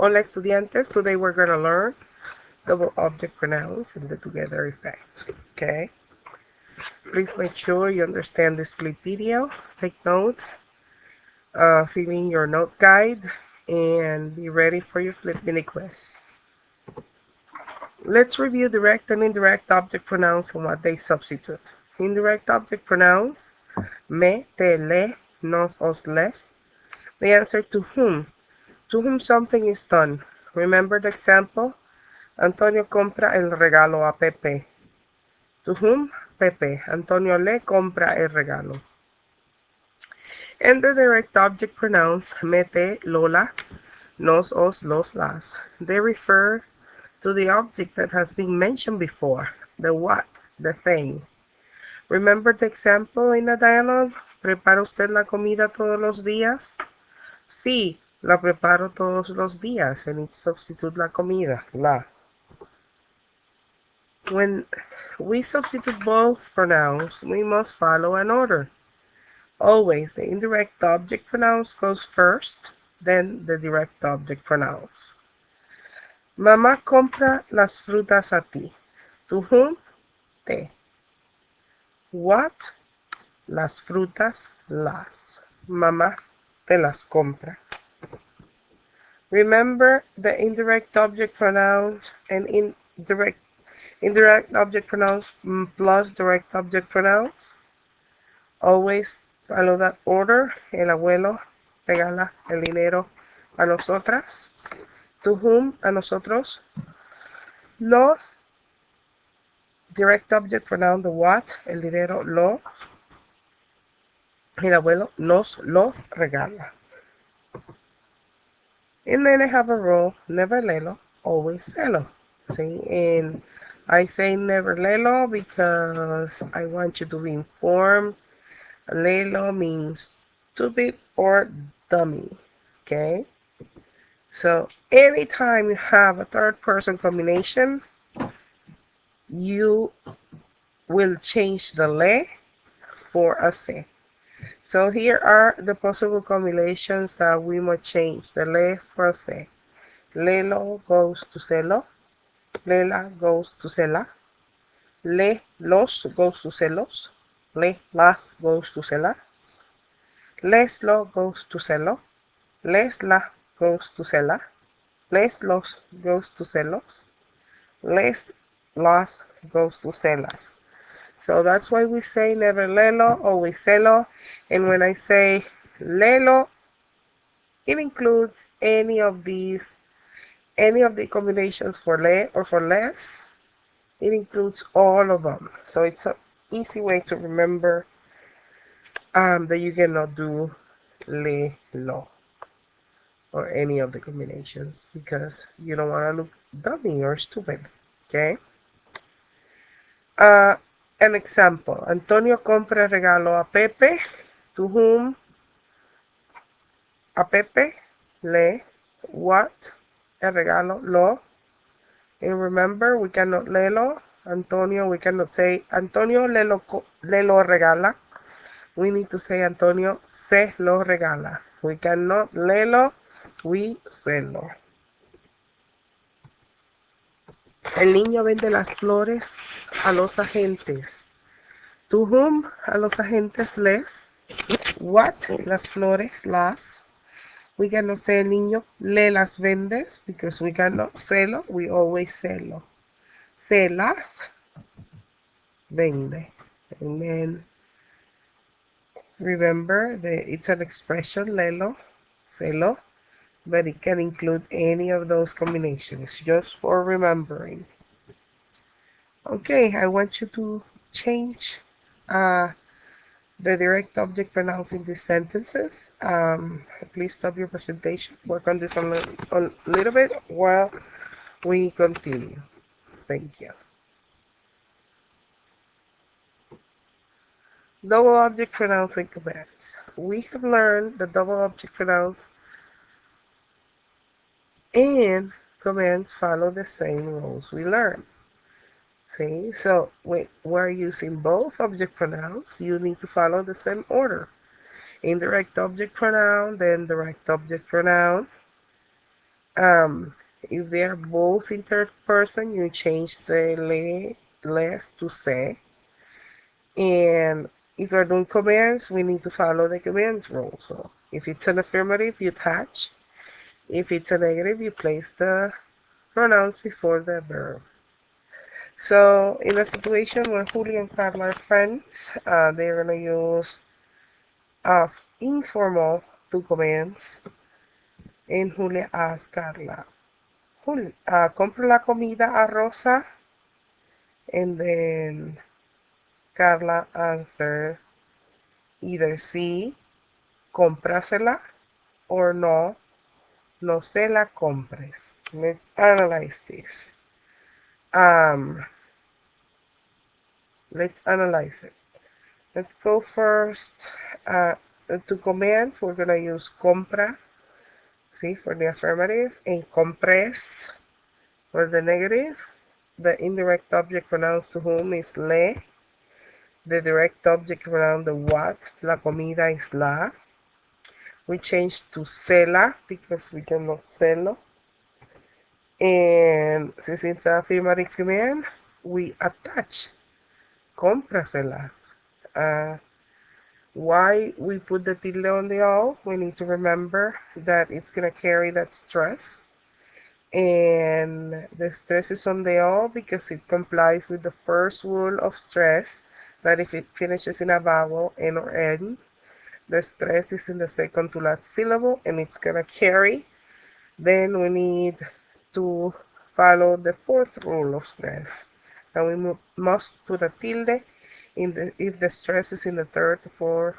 Hola estudiantes, today we're going to learn double object pronouns and the together effect. Okay, please make sure you understand this split video, take notes, fill in your note guide, and be ready for your flip mini quiz. Let's review direct and indirect object pronouns and what they substitute. Indirect object pronouns, me, te, le, nos, os, les. They answer to whom something is done. Remember the example? Antonio compra el regalo a Pepe. To whom? Pepe. Antonio le compra el regalo. And the direct object pronouns mete, Lola, nos, os, los, las. They refer to the object that has been mentioned before, the what, the thing. Remember the example in the dialogue? ¿Prepara usted la comida todos los días? Sí, la preparo todos los días, and it substitute la comida, la. When we substitute both pronouns, we must follow an order. Always, the indirect object pronouns goes first, then the direct object pronouns. Mamá compra las frutas a ti. To whom? Te. What? Las frutas, las. Mamá te las compra. Remember the indirect object pronouns and indirect object pronouns plus direct object pronouns. Always follow that order. El abuelo regala el dinero a nosotras. To whom? A nosotros. Los. Direct object pronoun the what. El dinero lo. El abuelo nos lo regala. And then I have a rule. Never lelo, always selo. See, and I say never lelo because I want you to be informed. Lelo means stupid or dummy. Okay? So anytime you have a third person combination, you will change the le for a se. So here are the possible combinations that we must change the le for a se. Lelo goes to celo. Lela goes to cela. Le los goes to celos. Le las goes to celas. Leslo goes to celo. Lesla goes to cela. Les los goes to celos. Les las goes to celas. So that's why we say never lelo, always celo. And when I say lelo, it includes any of the combinations for le or for less. It includes all of them. So it's an easy way to remember that you cannot do le, lo, or any of the combinations because you don't want to look dummy or stupid. Okay? An example. Antonio compra regalo a Pepe. To whom? A Pepe. Le. What? El regalo. Lo. And remember, we cannot lelo. Antonio, we cannot say Antonio le lo regala. We need to say Antonio se lo regala. We cannot lelo. We selo. El niño vende las flores a los agentes. To whom? A los agentes les. What? Las flores, las. We cannot say el niño le las vendes because we cannot selo. We always selo. Se las vende. And then remember it's an expression lelo, selo, but it can include any of those combinations just for remembering. Okay, I want you to change the direct object pronouns in these sentences. Please stop your presentation. Work on this a little bit while we continue. Thank you. Double object pronouns and commands. We have learned the double object pronouns and commands follow the same rules we learned. See, so we're using both object pronouns. You need to follow the same order. Indirect object pronoun, then direct object pronoun. If they are both in third person, you change the les to se. And if you're doing commands, we need to follow the commands rule. So if it's an affirmative, you attach. If it's a negative, you place the pronouns before the verb. So in a situation where Julia and Carla are friends, they're going to use informal two commands. And Julia asks Carla, Julia, ¿compro la comida a Rosa? And then Carla answered either sí, cómprasela, or no, no se la compres. Let's analyze this. Let's analyze it. Let's go first. The two commands, we're going to use compra, see, for the affirmative, and compres for the negative. The indirect object pronouns to whom is le. The direct object pronoun, the what, la comida is la. We change to cela because we cannot celo. And since it's an affirmative command, we attach cómpraselas. Why we put the tilde on the O? We need to remember that it's going to carry that stress. And the stress is on the O because it complies with the first rule of stress, that if it finishes in a vowel, N or N, the stress is in the second to last syllable and it's going to carry. Then we need to follow the fourth rule of stress. And we must put a tilde if the stress is in the fourth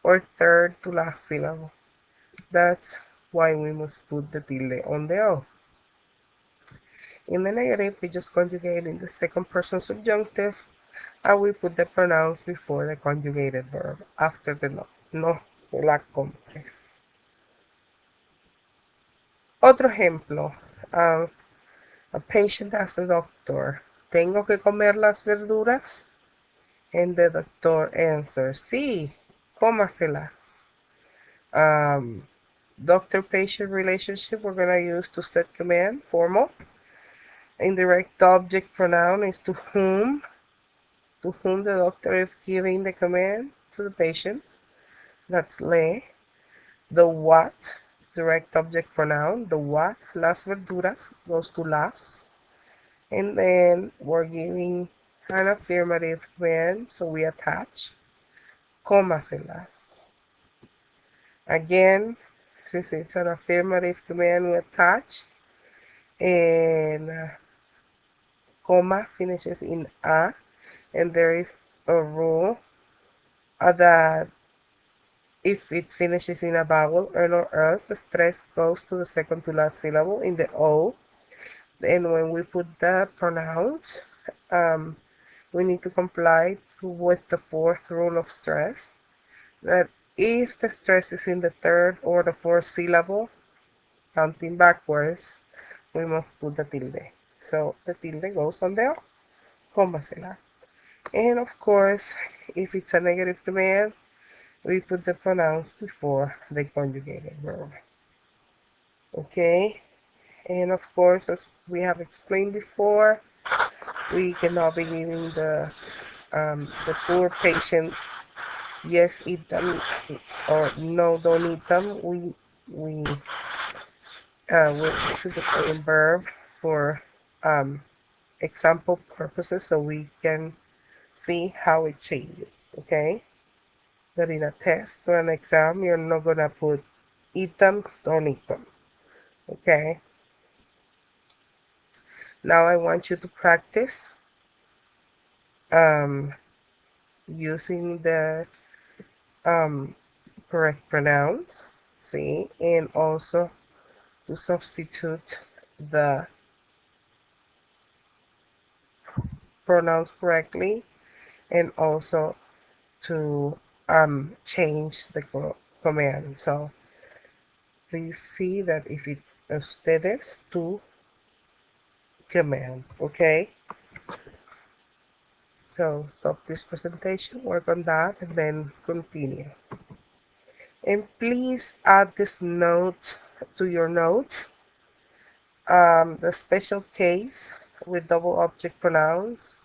or third to last syllable. That's why we must put the tilde on the O. In the negative, we just conjugate in the second person subjunctive, and we put the pronouns before the conjugated verb after the no. No se la compres. Otro ejemplo. A patient asks the doctor, ¿tengo que comer las verduras? And the doctor answers, sí, cómaselas. Doctor-patient relationship we're going to use to set command, formal. Indirect object pronoun is to whom the doctor is giving the command to the patient. That's le. The what, direct object pronoun, the what, las verduras, goes to las. And then we're giving an affirmative command, so we attach cómaselas. Again, since it's an affirmative command, we attach, and comma finishes in a, and there is a rule that if it finishes in a vowel or else, the stress goes to the second to last syllable in the O. And when we put the pronouns, we need to comply with the fourth rule of stress, that if the stress is in the third or the fourth syllable, counting backwards, we must put the tilde. So the tilde goes on there, cómasela. And of course, if it's a negative command, we put the pronouns before the conjugated verb. Okay, and of course, as we have explained before, we cannot be giving the poor patient yes, eat them, or no, don't eat them. We choose the same verb for example purposes, so we can see how it changes. Okay, that in a test or an exam, you're not gonna put eat them, don't eat them. Okay. Now I want you to practice using the correct pronouns, see, and also to substitute the pronouns correctly, and also to change the command. So please see that if it's ustedes, tu command, okay? So stop this presentation, work on that, and then continue. And please add this note to your notes the special case with double object pronouns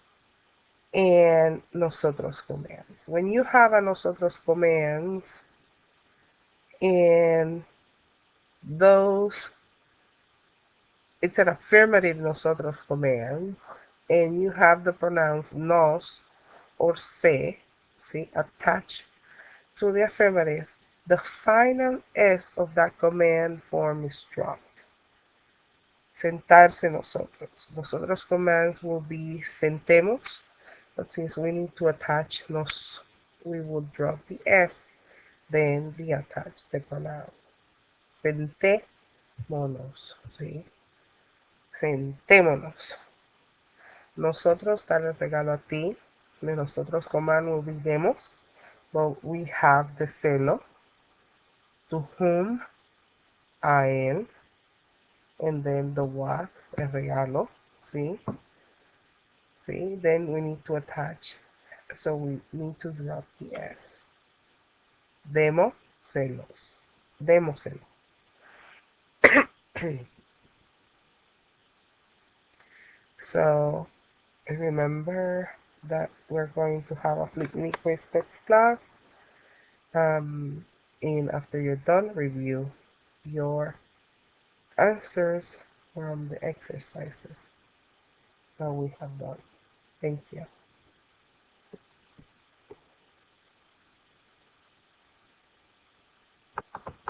and nosotros commands. When you have a nosotros commands and those, it's an affirmative nosotros commands, and you have the pronouns nos or se, see, attached to the affirmative, the final S of that command form is dropped. Sentarse nosotros. Nosotros commands will be sentemos, but since we need to attach nos, we will drop the S, then we attach the pronoun. Sentémonos, ¿sí? Sentémonos. Nosotros dar el regalo a ti. The nosotros command will be demos, but we have the celo, to whom, a él, and then the what, el regalo, ¿sí? See, then we need to attach, so we need to drop the S. Demo celos. Demoselo. So remember that we're going to have a flip me quiz text class. And after you're done, review your answers from the exercises that we have done. Thank you.